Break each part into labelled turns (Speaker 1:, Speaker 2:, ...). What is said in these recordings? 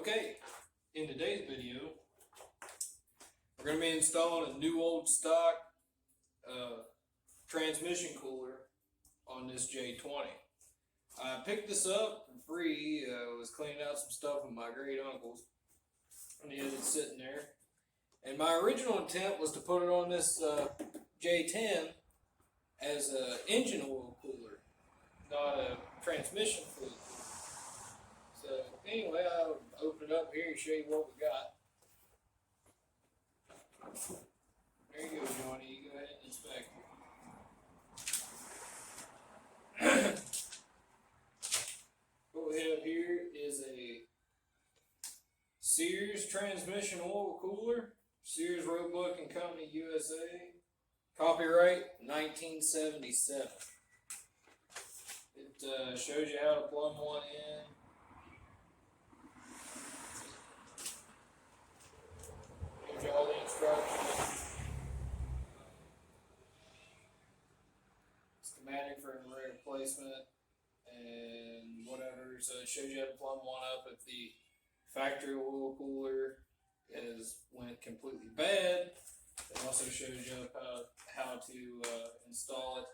Speaker 1: Okay, in today's video, we're going to be installing a new old stock transmission cooler on this J20. I picked this up for free. I was cleaning out some stuff with my great uncles, and he had it sitting there. And my original intent was to put it on this J10 as an engine oil cooler, not a transmission fluid cooler. So anyway, I'll open it up here and show you what we got. There you go, Johnny. You go ahead and inspect it. What we have here is a Sears transmission oil cooler. Sears Roebuck and Company USA. Copyright 1977. It shows you how to plumb one in. Gives you all the instructions. Schematic for replacement and whatever. So it shows you how to plumb one up if the factory oil cooler went completely bad. It also shows you how to install it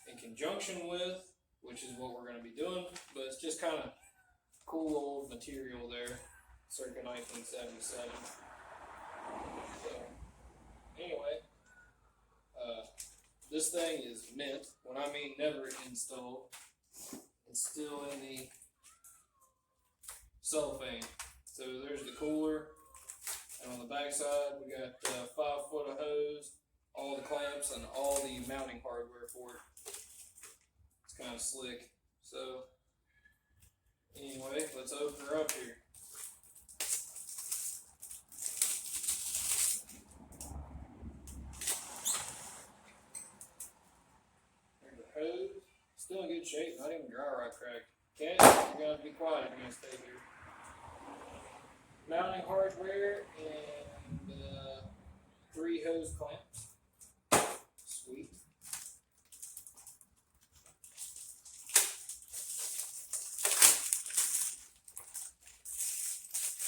Speaker 1: in conjunction with, which is what we're going to be doing. But it's just kind of cool old material there, circa 1977. So anyway, this thing is mint. When I mean never installed, it's still in the cellophane. So there's the cooler, and on the back side we got 5 foot of hose, all the clamps, and all the mounting hardware for it. It's kind of slick. So anyway, let's open her up here. There's the hose, still in good shape, not even dry rot cracked. Cat, you're gonna have to be quiet if you're gonna stay here. Mounting hardware and 3 hose clamps. Sweet.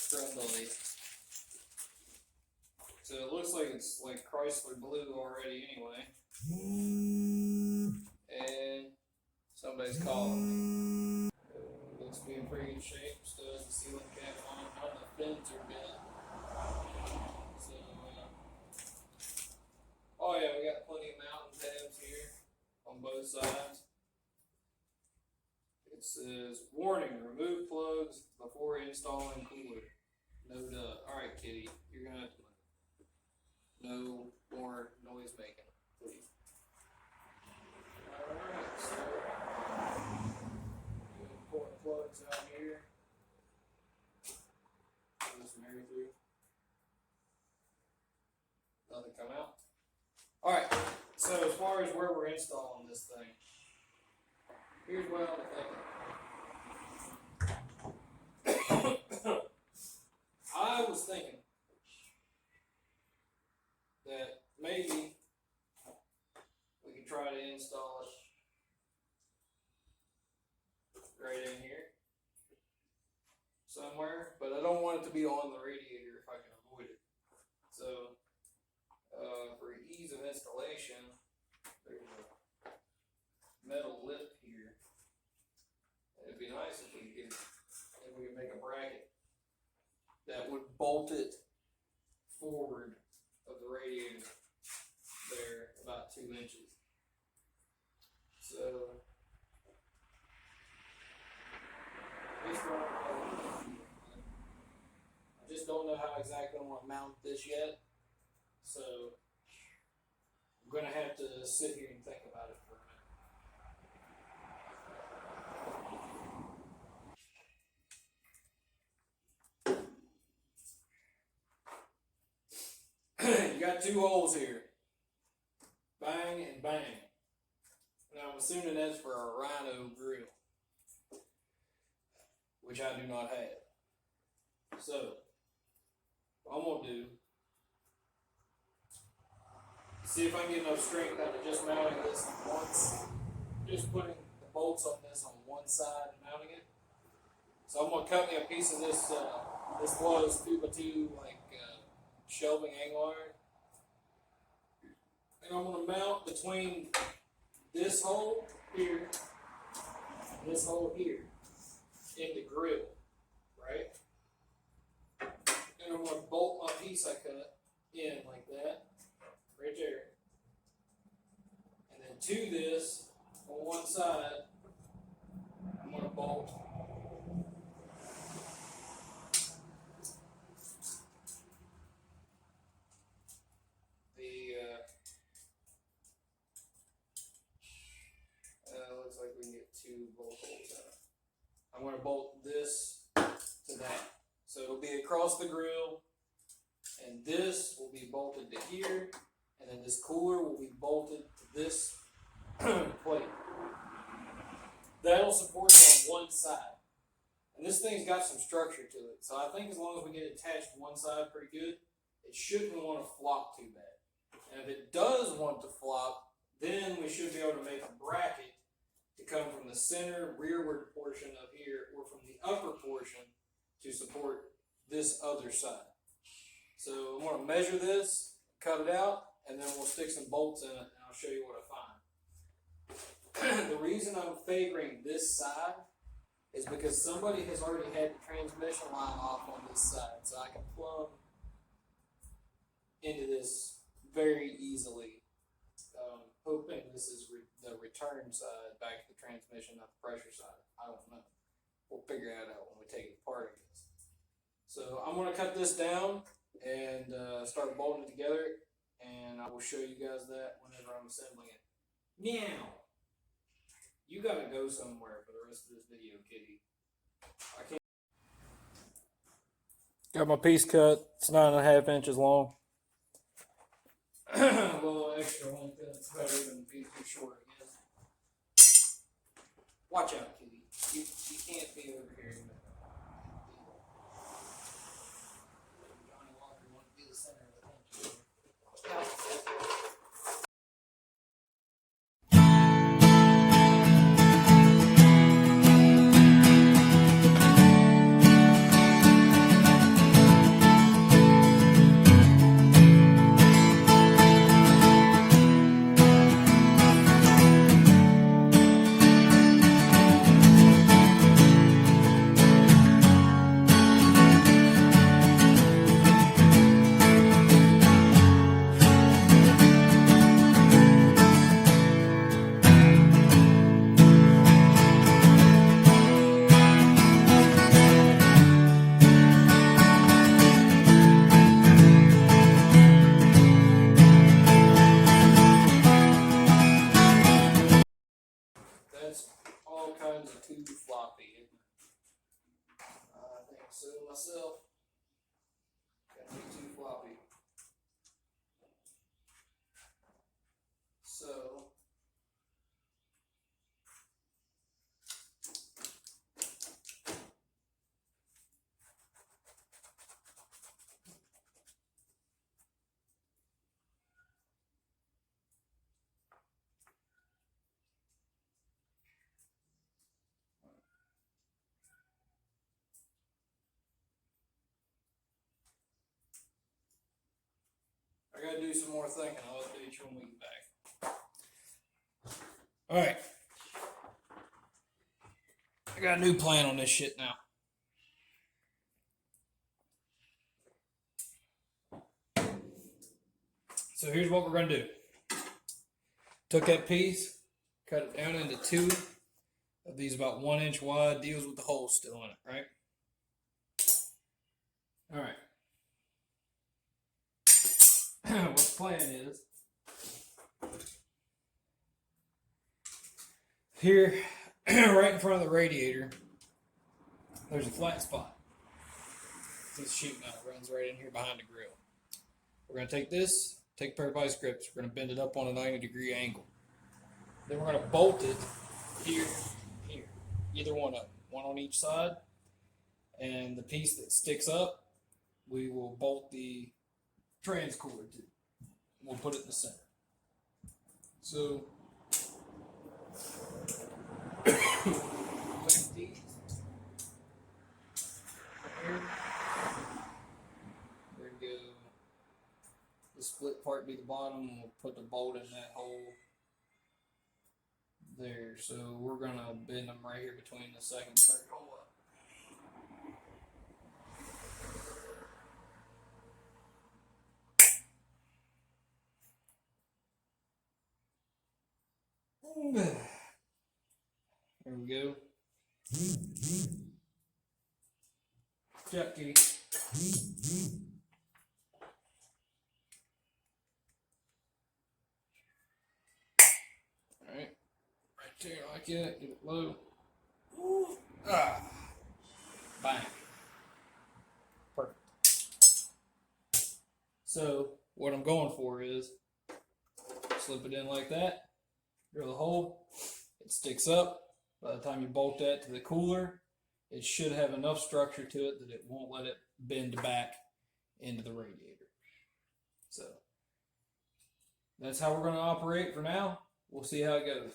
Speaker 1: Friendly. So it looks like it's like Chrysler blue already anyway. And somebody's calling me. Looks to be in pretty good shape. Still has the ceiling cap on. None of the fins are bent. So, oh yeah, we got plenty of mounting tabs here on both sides. It says, warning, remove plugs before installing cooler. No duh. Alright, kitty, you're gonna have to no more noise making, please. Alright, so pull the plugs out here. Pull some air through. Nothing come out. Alright, so as far as where we're installing this thing, here's what I'm thinking. I was thinking that maybe we could try to install it right in here somewhere, but I don't want it to be on the radiator if I can avoid it. So for ease of installation, there's a metal lip here. It'd be nice if we could make a bracket that would bolt it forward of the radiator there about 2 inches. So I just don't know how exactly I want to mount this yet. So I'm going to have to sit here and think about it for a minute. You got 2 holes here. Bang and bang. Now I'm assuming that's for a Rhino grill, which I do not have. So what I'm gonna do, see if I can get enough strength out of just mounting this once, just putting the bolts on this on one side and mounting it. So I'm gonna cut me a piece of this. This was 2x2 like shelving angle iron, and I'm gonna mount between this hole here and this hole here in the grill, right? And I'm gonna bolt my piece I cut in like that, right there. And then to this, on one side, I'm gonna bolt the, looks like we can get 2 bolt holes out. I'm gonna bolt this to that. So it'll be across the grill, and this will be bolted to here, and then this cooler will be bolted to this plate. That'll support it on one side. And this thing's got some structure to it. So I think as long as we get it attached to one side pretty good, it shouldn't want to flop too bad. And if it does want to flop, then we should be able to make a bracket to come from the center rearward portion of here, or from the upper portion to support this other side. So I'm going to measure this, cut it out, and then we'll stick some bolts in it, and I'll show you what I find. The reason I'm favoring this side is because somebody has already had the transmission line off on this side, so I can plumb into this very easily. Hoping this is the return side back to the transmission, not the pressure side. I don't know. We'll figure that out when we take it apart, I guess. So I'm going to cut this down and start bolting it together, and I will show you guys that whenever I'm assembling it. Now, you got to go somewhere for the rest of this video, kitty. I can't. Got my piece cut. It's 9.5 inches long. A little extra one, it's better than being too short, I guess. Watch out, kitty. You can't be over here. Johnny Walker wants to be the center of attention. That's all kinds of too floppy, isn't it? I think so myself. Gotta be too floppy. So I gotta do some more thinking. I'll update you when we get back. Alright. I got a new plan on this shit now. So here's what we're gonna do. Took that piece, cut it down into 2 of these about 1 inch wide deals with the hole still in it, right? Alright. What the plan is, here, right in front of the radiator, there's a flat spot. This sheet metal runs right in here behind the grill. We're going to take this, take a pair of vice grips, we're going to bend it up on a 90-degree angle. Then we're going to bolt it here, here, either one of them, one on each side. And the piece that sticks up, we will bolt the transcord to. We'll put it in the center. So these part be the bottom, and we'll put the bolt in that hole there. So we're gonna bend them right here between the second and third hole up. There we go. Jack kitty. Alright. Right there like that. Get it low. Ah. Bang. Perfect. So what I'm going for is slip it in like that. Drill the hole. It sticks up. By the time you bolt that to the cooler, it should have enough structure to it that it won't let it bend back into the radiator. So that's how we're going to operate for now. We'll see how it goes.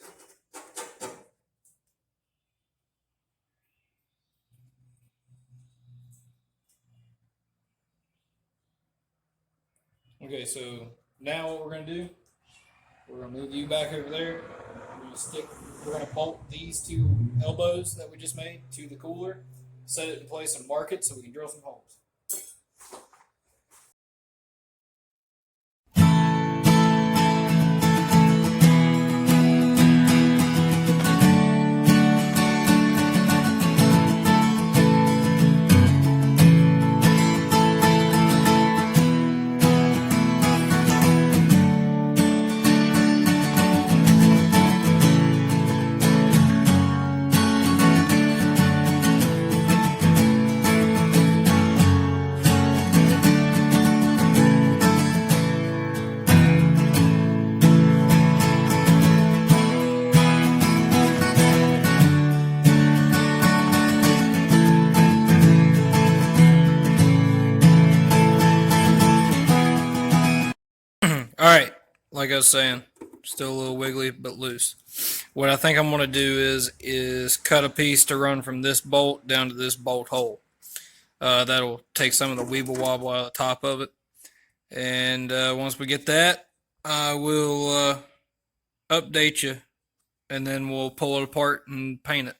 Speaker 1: Okay, so now what we're going to do, we're going to move you back over there. We're going to bolt these two elbows that we just made to the cooler, set it in place and mark it so we can drill some holes. Alright, like I was saying, still a little wiggly but loose. What I think I'm going to do is cut a piece to run from this bolt down to this bolt hole. That'll take some of the weeble wobble out of the top of it. And once we get that, I will update you, and then we'll pull it apart and paint it.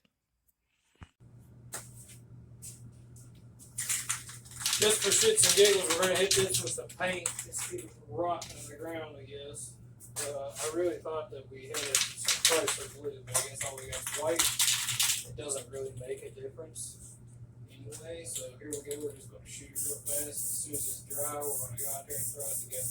Speaker 1: Just for shits and giggles, we're going to hit this with some paint. It's getting rotten in the ground, I guess. I really thought that we had some Chrysler blue, but I guess all we got is white. It doesn't really make a difference anyway, so here we go. We're just going to shoot it real fast. As soon as it's dry, we're going to go out there and throw it together.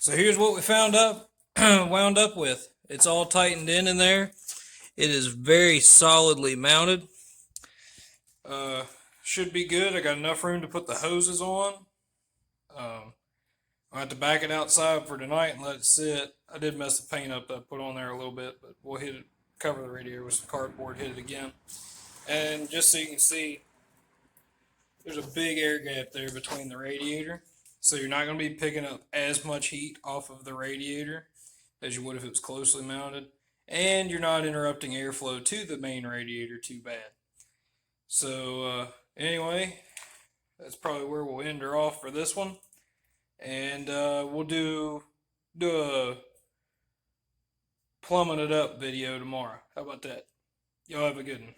Speaker 1: So here's what we wound up with. It's all tightened in there. It is very solidly mounted. Should be good. I got enough room to put the hoses on. I'll have to back it outside for tonight and let it sit. I did mess the paint up that I put on there a little bit, but we'll hit it, cover the radiator with some cardboard, hit it again. And just so you can see, there's a big air gap there between the radiator. So you're not going to be picking up as much heat off of the radiator as you would if it was closely mounted. and you're not interrupting airflow to the main radiator too bad. So anyway, that's probably where we'll end her off for this one, and we'll do a plumbing it up video tomorrow. How about that? Y'all have a good one.